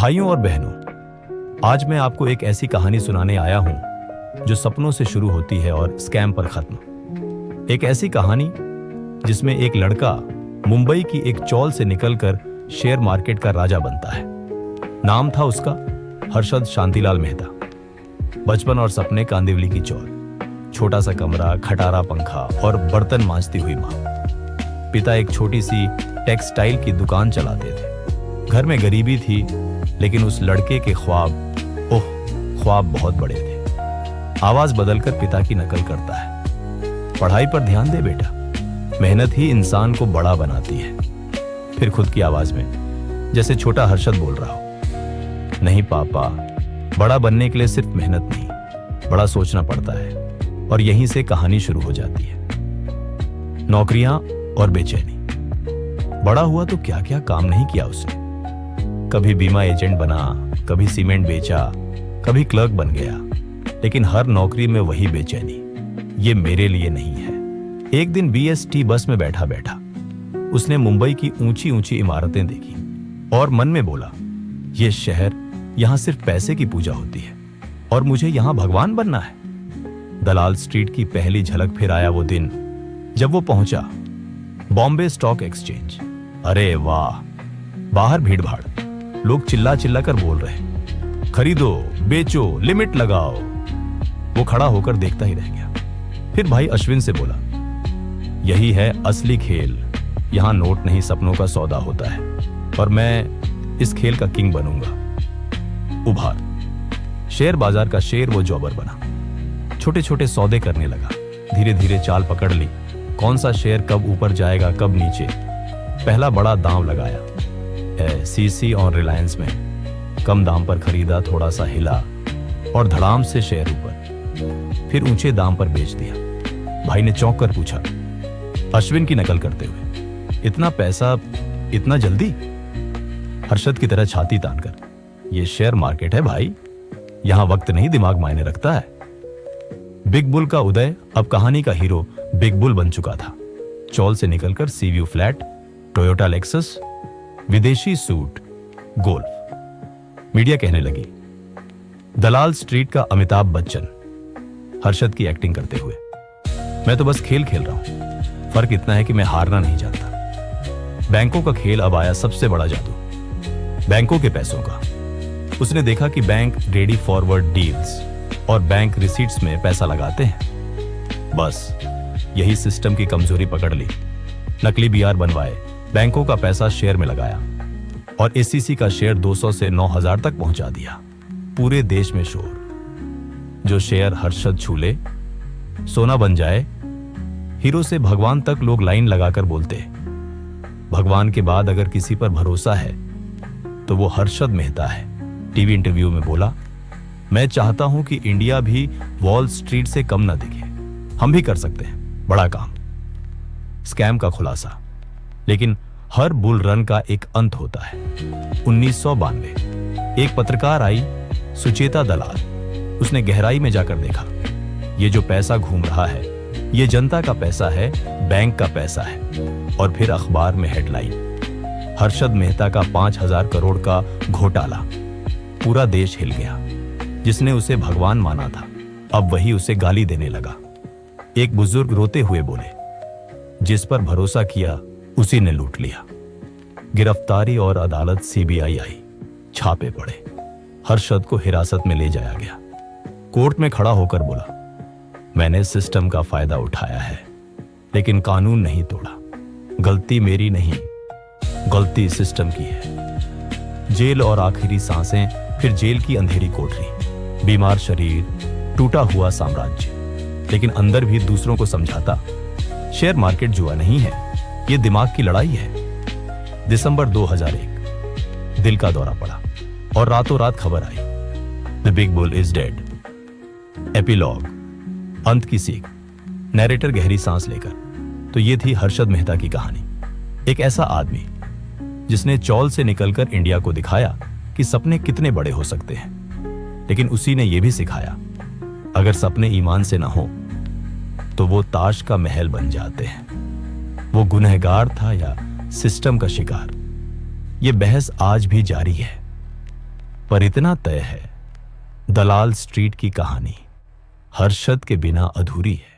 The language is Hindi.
भाइयों और बहनों, आज मैं आपको एक ऐसी कहानी सुनाने आया हूं जो सपनों से शुरू होती है और स्कैम पर खत्म। एक ऐसी कहानी जिसमें एक लड़का मुंबई की एक चौल से निकलकर शेयर मार्केट का राजा बनता है। नाम था उसका हर्षद शांतिलाल मेहता। बचपन और सपने कांदिवली की चौल, छोटा सा कमरा, खटारा पंखा और बर्तन मांजती हुई मां। पिता एक छोटी सी टेक्सटाइल की दुकान चलाते थे। घर में गरीबी थी, लेकिन उस लड़के के ख्वाब बहुत बड़े थे। आवाज बदलकर पिता की नकल करता है, पढ़ाई पर ध्यान दे बेटा, मेहनत ही इंसान को बड़ा बनाती है। फिर खुद की आवाज में, जैसे छोटा हर्षद बोल रहा हो, नहीं पापा, बड़ा बनने के लिए सिर्फ मेहनत नहीं, बड़ा सोचना पड़ता है। और यहीं से कहानी शुरू हो जाती है। नौकरियां और बेचैनी। बड़ा हुआ तो क्या क्या काम नहीं किया उसने। कभी बीमा एजेंट बना, कभी सीमेंट बेचा, कभी क्लर्क बन गया, लेकिन हर नौकरी में वही बेचैनी, ये मेरे लिए नहीं है। एक दिन BST बस में बैठा बैठा उसने मुंबई की ऊंची ऊंची इमारतें देखी और मन में बोला, ये शहर, यहां सिर्फ पैसे की पूजा होती है और मुझे यहां भगवान बनना है। दलाल स्ट्रीट की पहली झलक फिर आया वो दिन जब वो पहुंचा बॉम्बे स्टॉक एक्सचेंज। अरे वाह, बाहर भीड़ भाड़, लोग चिल्ला चिल्ला कर बोल रहे, खरीदो, बेचो, लिमिट लगाओ। वो खड़ा होकर देखता ही रह गया। फिर भाई अश्विन से बोला, यही है असली खेल, यहां नोट नहीं सपनों का सौदा होता है और मैं इस खेल का किंग बनूंगा। उभार। शेयर बाजार का शेर वो जॉबर बना। छोटे छोटे सौदे करने लगा, धीरे धीरे चाल पकड़ ली, कौन सा शेयर कब ऊपर जाएगा कब नीचे। पहला बड़ा दांव लगाया, CC और रिलायंस में। कम दाम पर खरीदा, थोड़ा सा हिला और धड़ाम से शेयर ऊपर। फिर ऊंचे दाम पर बेच दिया। भाई ने चौंक कर पूछा, अश्विन की नकल करते हुए, इतना पैसा इतना जल्दी? हर्षद की तरह छाती तानकर, ये शेयर मार्केट है भाई, यहां वक्त नहीं दिमाग मायने रखता है। बिग बुल का उदय अब कहानी का हीरो बिग बुल बन चुका था। चौल से निकलकर सीव्यू फ्लैट, टोयोटा लेक्सस, विदेशी सूट, गोल्फ। मीडिया कहने लगी, दलाल स्ट्रीट का अमिताभ बच्चन। हर्षद की एक्टिंग करते हुए, मैं तो बस खेल खेल रहा हूं, फर्क इतना है कि मैं हारना नहीं जानता। बैंकों का खेल अब आया सबसे बड़ा जादू, बैंकों के पैसों का। उसने देखा कि बैंक रेडी फॉरवर्ड डील्स और बैंक रिसीट्स में पैसा लगाते हैं। बस यही सिस्टम की कमजोरी पकड़ ली। नकली BR बनवाए, बैंकों का पैसा शेयर में लगाया और SEC का शेयर 200 से 9000 तक पहुंचा दिया। पूरे देश में शोर। जो शेयर हर्षद छूले, सोना बन जाए। हीरो से भगवान तक लोग लाइन लगाकर बोलते, भगवान के बाद अगर किसी पर भरोसा है तो वो हर्षद मेहता है। टीवी इंटरव्यू में बोला, मैं चाहता हूं कि इंडिया भी वॉल स्ट्रीट से कम ना दिखे, हम भी कर सकते हैं बड़ा काम। स्कैम का खुलासा। लेकिन हर बुल रन का एक अंत होता है। 1992 एक पत्रकार आई, सुचेता दलाल। उसने गहराई में जाकर देखा, ये जो पैसा घूम रहा है, ये जनता का पैसा है, बैंक का पैसा है। और फिर अखबार में हेडलाइन, हर्षद मेहता का 5000 करोड़ का घोटाला। पूरा देश हिल गया। जिसने उसे भगवान माना था, अब वही उसे गाली देने लगा। एक बुजुर्ग रोते हुए बोले, जिस पर भरोसा किया उसी ने लूट लिया। गिरफ्तारी और अदालत CBI आई, छापे पड़े, हर्षद को हिरासत में ले जाया गया। कोर्ट में खड़ा होकर बोला, मैंने सिस्टम का फायदा उठाया है, लेकिन कानून नहीं तोड़ा। गलती मेरी नहीं, गलती सिस्टम की है। जेल और आखिरी सांसें, फिर जेल की अंधेरी कोठरी, बीमार शरीर, टूटा हुआ साम्राज्य, लेकिन अंदर भी दूसरों को समझाता, शेयर मार्केट जुआ नहीं है, ये दिमाग की लड़ाई है। दिसंबर 2001 दिल का दौरा पड़ा और रातों रात खबर आई, the big bull is dead. Epilogue, अंत की सीख। नैरेटर गहरी सांस लेकर, तो ये थी हर्षद मेहता की कहानी। एक ऐसा आदमी जिसने चौल से निकलकर इंडिया को दिखाया कि सपने कितने बड़े हो सकते हैं, लेकिन उसी ने यह भी सिखाया, अगर सपने ईमान से ना हो तो वो ताश का महल बन जाते हैं। वो गुनहगार था या सिस्टम का शिकार, ये बहस आज भी जारी है। पर इतना तय है, दलाल स्ट्रीट की कहानी हर्षद के बिना अधूरी है।